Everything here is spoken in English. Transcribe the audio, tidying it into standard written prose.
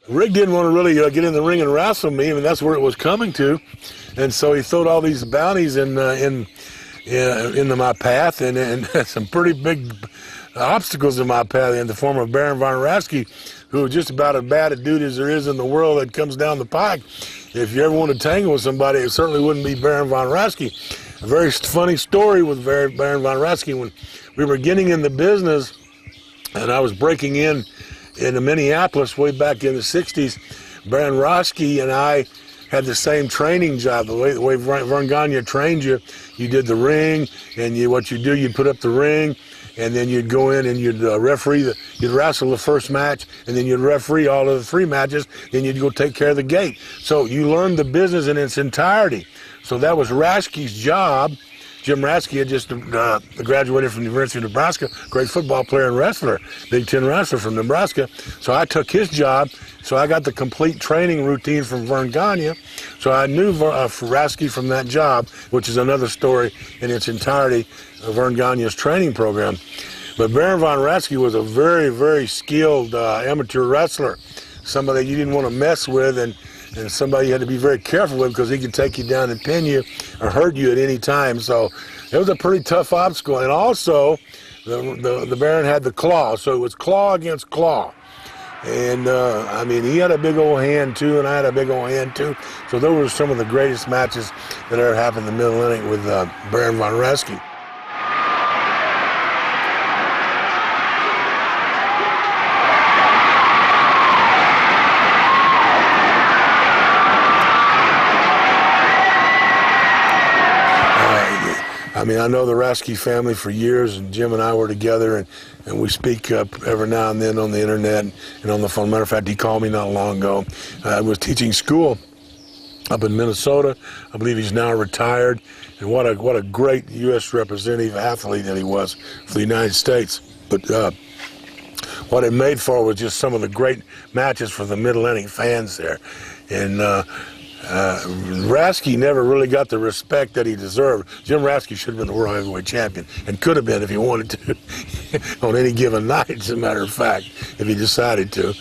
Rick didn't want to really get in the ring and wrestle me. I mean, that's where it was coming to, and so he threw all these bounties into my path, and some pretty big obstacles in my path in the form of Baron von Raschke, who was just about as bad a dude as there is in the world that comes down the pike. If you ever want to tangle with somebody, it certainly wouldn't be Baron von Raschke. A very funny story with Baron von Raschke. When we were getting in the business, and I was breaking in Minneapolis way back in the 60s, Baron Raschke and I had the same training job. The way Vern Gagne trained you, you did the ring, and you'd put up the ring, and then you'd go in and you'd you'd wrestle the first match, and then you'd referee all of the 3 matches, then you'd go take care of the gate. So you learned the business in its entirety. So that was Raschke's job. Jim Raschke had just graduated from the University of Nebraska, great football player and wrestler, Big Ten wrestler from Nebraska. So I took his job, so I got the complete training routine from Vern Gagne. So I knew Raschke from that job, which is another story in its entirety of Vern Gagne's training program. But Baron von Raschke was a very, very skilled amateur wrestler, somebody you didn't want to mess with, and somebody you had to be very careful with because he could take you down and pin you or hurt you at any time. So it was a pretty tough obstacle. And also, the Baron had the claw, so it was claw against claw. And, I mean, he had a big old hand, too, and I had a big old hand, too. So those were some of the greatest matches that ever happened in the middle inning with Baron von Raschke. I mean, I know the Raschke family for years, and Jim and I were together, and we speak every now and then on the internet and on the phone. Matter of fact, he called me not long ago. I was teaching school up in Minnesota. I believe he's now retired, and what a great U.S. representative athlete that he was for the United States. But what it made for was just some of the great matches for the middle inning fans there, and Raschke never really got the respect that he deserved. Jim Raschke should have been the world heavyweight champion, and could have been if he wanted to on any given night, as a matter of fact, if he decided to.